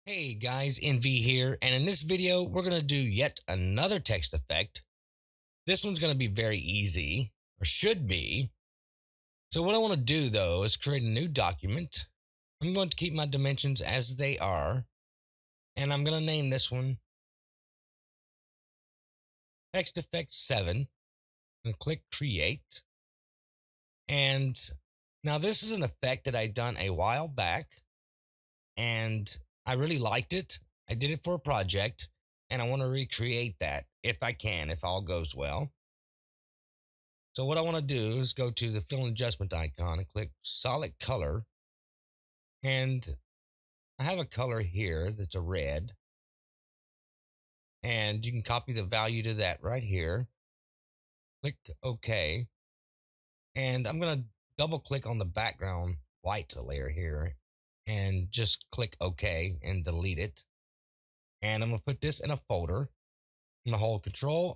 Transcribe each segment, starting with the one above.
Hey guys, NV here, and in this video, we're going to do yet another text effect. This one's going to be very easy, or should be. So what I want to do though is create a new document. I'm going to keep my dimensions as they are, and I'm going to name this one Text Effect 7, and click Create. And now this is an effect that I done a while back, and I really liked it. I did it for a project, and I want to recreate that if I can, if all goes well. So what I want to do is go to the fill and adjustment icon and click solid color. And I have a color here that's a red. And you can copy the value to that right here. Click OK. And I'm going to double click on the background white layer here and just click OK and delete it. And I'm going to put this in a folder. I'm going to hold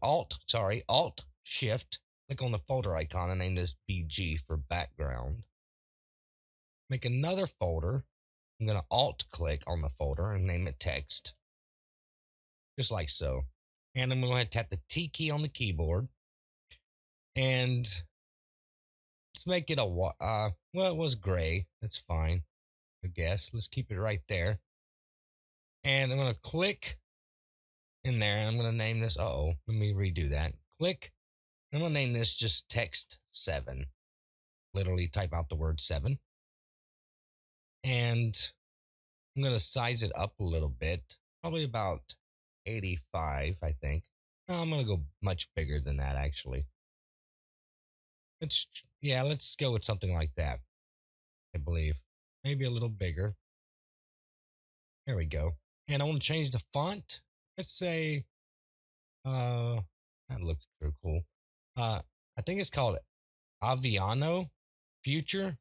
Alt Shift, click on the folder icon and name this BG for background. Make another folder. I'm going to Alt click on the folder and name it text, just like so. And I'm going to go ahead and tap the T key on the keyboard. And let's make it well, it was gray. That's fine, I guess. Let's keep it right there. And I'm going to click in there and I'm going to name this, let me redo that. Click. I'm going to name this just text 7. Literally type out the word 7. And I'm going to size it up a little bit, probably about 85, I think. No, I'm going to go much bigger than that, actually. Let's go with something like that, I believe. Maybe a little bigger. There we go. And I want to change the font. Let's say, that looks pretty cool. I think it's called Aviano Future,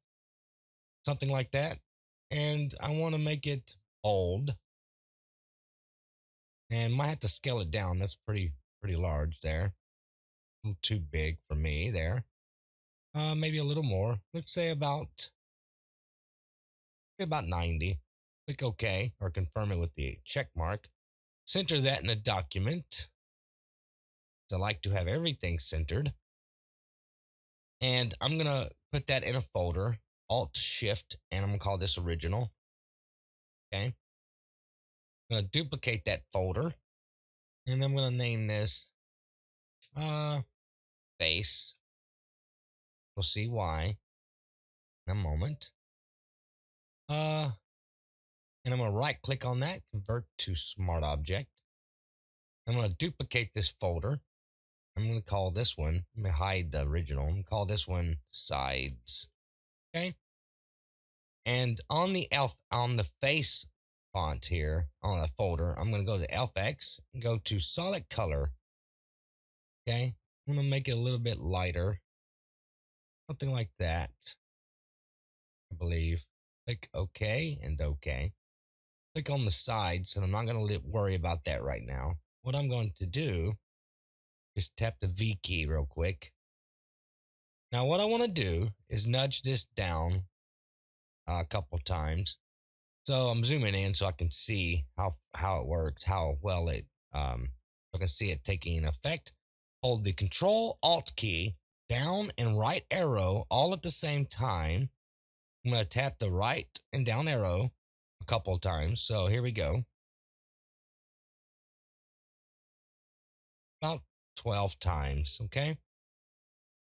something like that. And I want to make it bold. And might have to scale it down. That's pretty large there. A little too big for me there. Maybe a little more. Let's say about 90. Click OK or confirm it with the check mark. Center that in a document. I like to have everything centered. And I'm gonna put that in a folder. Alt Shift, and I'm gonna call this original. Okay. I'm gonna duplicate that folder, and I'm gonna name this face. We'll see why in a moment. And I'm gonna right click on that, convert to smart object. I'm gonna duplicate this folder. I'm gonna call this one, let me hide the original. I'm gonna call this one sides. Okay. And on the face font here on a folder, I'm gonna go to FX and go to solid color. Okay. I'm gonna make it a little bit lighter. Something like that. I believe. Click OK and OK. Click on the sides, and I'm not going to worry about that right now. What I'm going to do is tap the V key real quick. Now, what I want to do is nudge this down a couple times. So I'm zooming in so I can see how it works, how well I can see it taking effect. Hold the Control Alt key down and right arrow all at the same time. I'm going to tap the right and down arrow a couple of times. So here we go. About 12 times. Okay.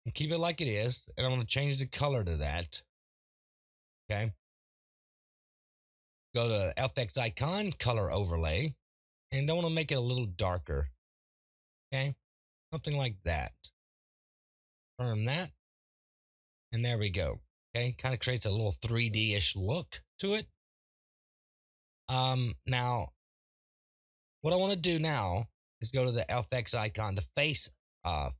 And keep it like it is. And I'm going to change the color to that. Okay. Go to FX icon, color overlay. And I want to make it a little darker. Okay. Something like that. Confirm that. And there we go. Okay. Kind of creates a little 3D-ish look to it. Now, what I want to do now is go to the FX icon, the face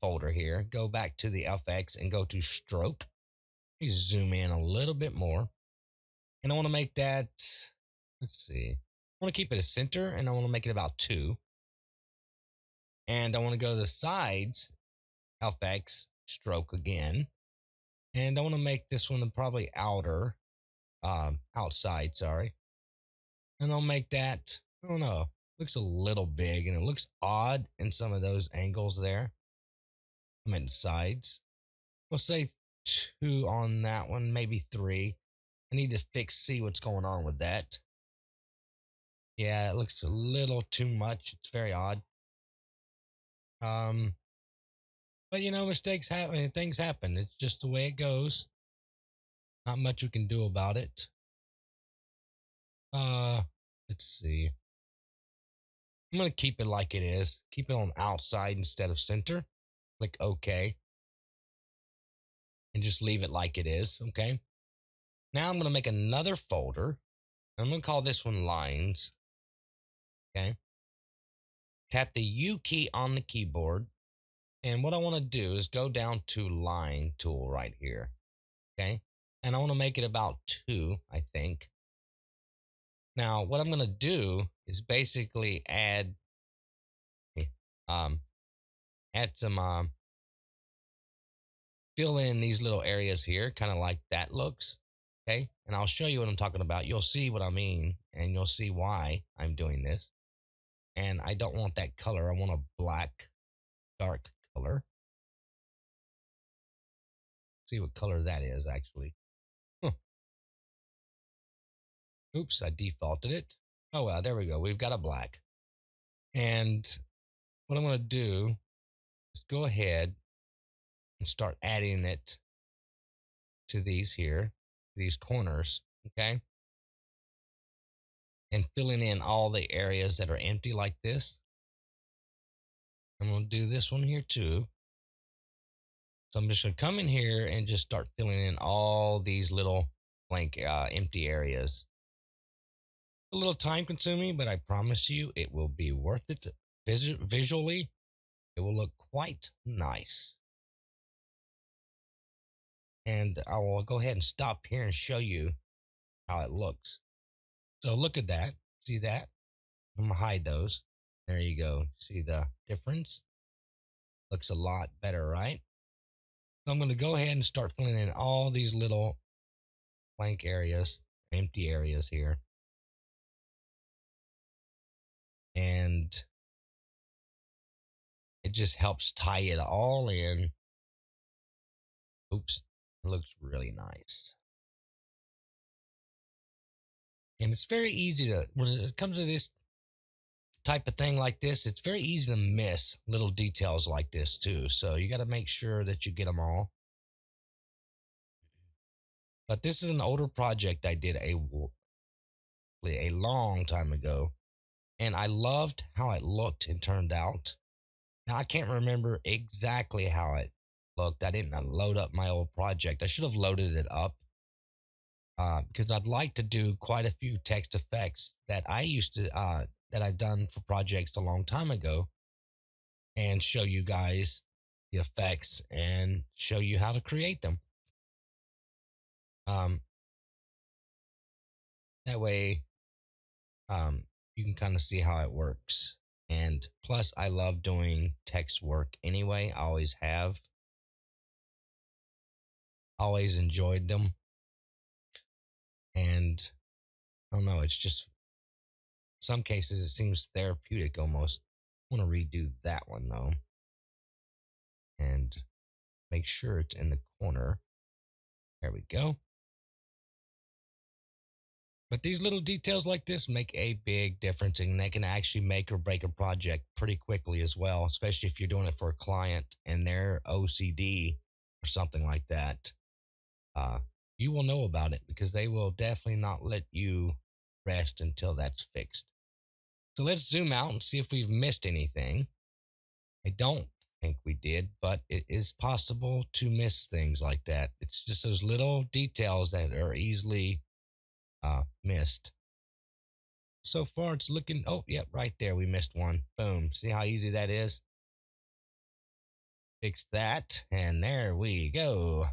folder here. Go back to the FX and go to stroke. Let me zoom in a little bit more. And I want to make that, let's see. I want to keep it a center and I want to make it about 2. And I want to go to the sides, FX, stroke again. And I want to make this one probably outside, sorry. And I'll make that, I don't know, looks a little big and it looks odd in some of those angles there. I mean, sides. We'll say two on that one, maybe three. I need to see what's going on with that. Yeah, it looks a little too much. It's very odd. Um, but mistakes happen. Things happen. It's just the way it goes. Not much we can do about it. Uh, let's see. I'm gonna keep it like it is. Keep it on outside instead of center. Click OK, and just leave it like it is. Okay. Now I'm gonna make another folder. I'm gonna call this one lines. Okay. Tap the U key on the keyboard. And what I want to do is go down to line tool right here. Okay. And I want to make it about two, I think. Now, what I'm going to do is basically um, add some, fill in these little areas here, kind of like that looks. Okay. And I'll show you what I'm talking about. You'll see what I mean and you'll see why I'm doing this. And I don't want that color. I want a black, dark color. See what color that is actually. Huh. Oops, I defaulted it. Oh, well, there we go. We've got a black. And what I'm going to do is go ahead and start adding it to these here, these corners. Okay. And filling in all the areas that are empty like this. I'm going to do this one here too. So I'm just going to come in here and just start filling in all these little blank, empty areas. A little time consuming, but I promise you it will be worth it. Visually, it will look quite nice. And I will go ahead and stop here and show you how it looks. So look at that. See that? I'm gonna hide those. There you go. See the difference? Looks a lot better, right? So I'm gonna go ahead and start filling in all these little blank areas, empty areas here. And it just helps tie it all in. Oops, it looks really nice. And it's very easy to, when it comes to this type of thing like this, it's very easy to miss little details like this too. So you got to make sure that you get them all. But this is an older project I did a long time ago, and I loved how it looked and turned out. Now I can't remember exactly how it looked. I didn't load up my old project. I should have loaded it up because I'd like to do quite a few text effects that I used to that I've done for projects a long time ago, and show you guys the effects and show you how to create them. Um, that way, you can kind of see how it works. And plus, I love doing text work anyway. I always have, always enjoyed them. And I don't know, it's just some cases it seems therapeutic almost. I want to redo that one though and make sure it's in the corner. There we go. But these little details like this make a big difference and they can actually make or break a project pretty quickly as well, especially if you're doing it for a client and they're OCD or something like that. Uh, you will know about it because they will definitely not let you rest until that's fixed. So let's zoom out and see if we've missed anything. I don't think we did, but it is possible to miss things like that. It's just those little details that are easily missed. So far, it's looking. Oh, yep, right there. We missed one. Boom. See how easy that is? Fix that. And there we go.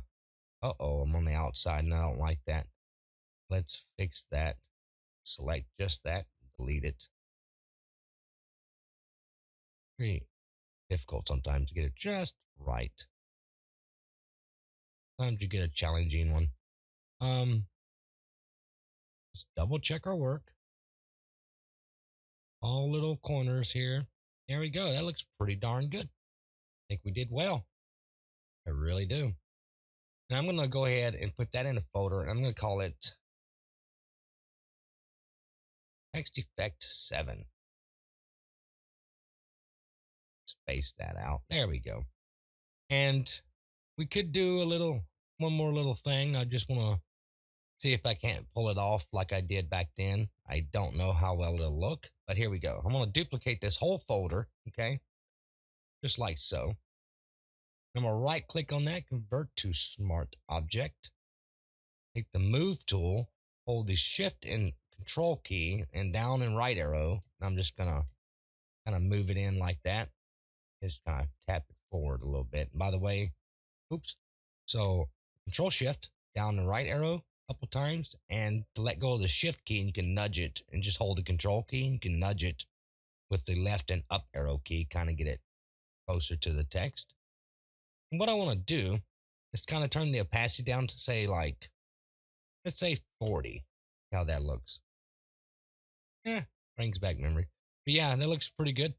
Uh oh, I'm on the outside and I don't like that. Let's fix that. Select just that. Delete it. Pretty difficult sometimes to get it just right. Sometimes you get a challenging one. Let's double check our work. all little corners here. There we go. That looks pretty darn good. I think we did well. I really do. And I'm going to go ahead and put that in a folder. I'm going to call it Text Effect 7. Space that out. There we go. And we could do one more little thing. I just want to see if I can't pull it off like I did back then. I don't know how well it'll look, but here we go. I'm going to duplicate this whole folder, okay? Just like so. I'm going to right click on that, convert to smart object. Take the move tool, hold the shift and control key and down and right arrow. And I'm just going to kind of move it in like that. Just kind of tap it forward a little bit. And by the way, oops. So control shift down the right arrow a couple times, and to let go of the shift key, and you can nudge it and just hold the control key. And you can nudge it with the left and up arrow key, kind of get it closer to the text. And what I want to do is kind of turn the opacity down to say like, let's say 40. How that looks. Brings back memory. But yeah, that looks pretty good.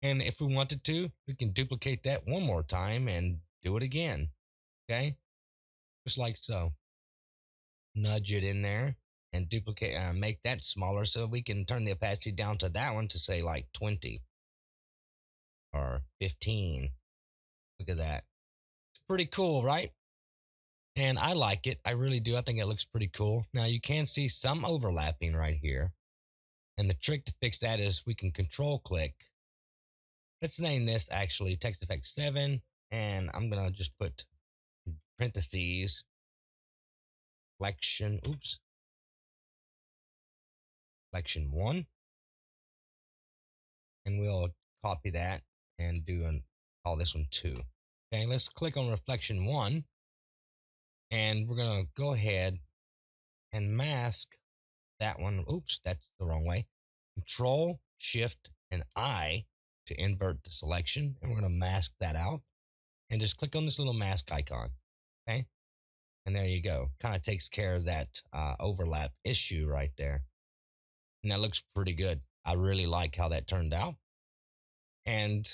And if we wanted to, we can duplicate that one more time and do it again. Okay? Just like so. Nudge it in there and duplicate, make that smaller so we can turn the opacity down to that one to say like 20 or 15. Look at that. It's pretty cool, right? And I like it. I really do. I think it looks pretty cool. Now you can see some overlapping right here. And the trick to fix that is we can control click. Let's name this actually Text Effect 7. And I'm going to just put parentheses, reflection, reflection 1. And we'll copy that and call this one 2. Okay, let's click on reflection 1. And we're going to go ahead and mask that one. Oops, that's the wrong way. Control, Shift, and I to invert the selection. And we're going to mask that out. And just click on this little mask icon. Okay. And there you go. Kind of takes care of that overlap issue right there. And that looks pretty good. I really like how that turned out. And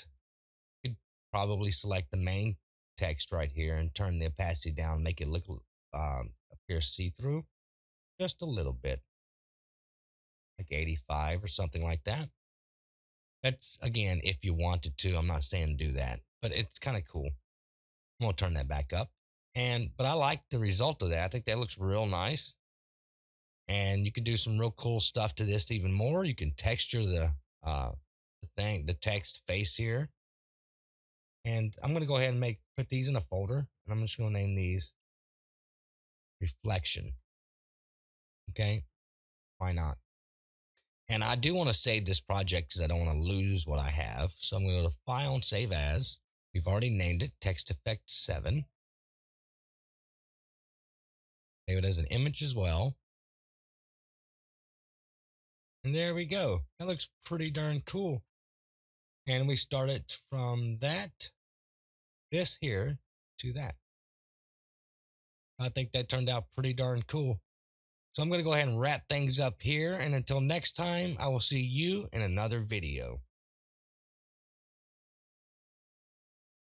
you could probably select the main text right here and turn the opacity down, make it look appear see-through just a little bit, like 85 or something like that. That's again, if you wanted to. I'm not saying do that, but it's kind of cool. I'm gonna turn that back up. But I like the result of that. I think that looks real nice. And you can do some real cool stuff to this even more. You can texture the text face here. And I'm gonna go ahead and put these in a folder, and I'm just gonna name these reflection. Okay, why not? And I do want to save this project because I don't want to lose what I have. So I'm going to go to File and Save As. We've already named it Text Effect 7. Save it as an image as well. And there we go. That looks pretty darn cool. And we start it from this here to that. I think that turned out pretty darn cool. So I'm going to go ahead and wrap things up here. And until next time, I will see you in another video.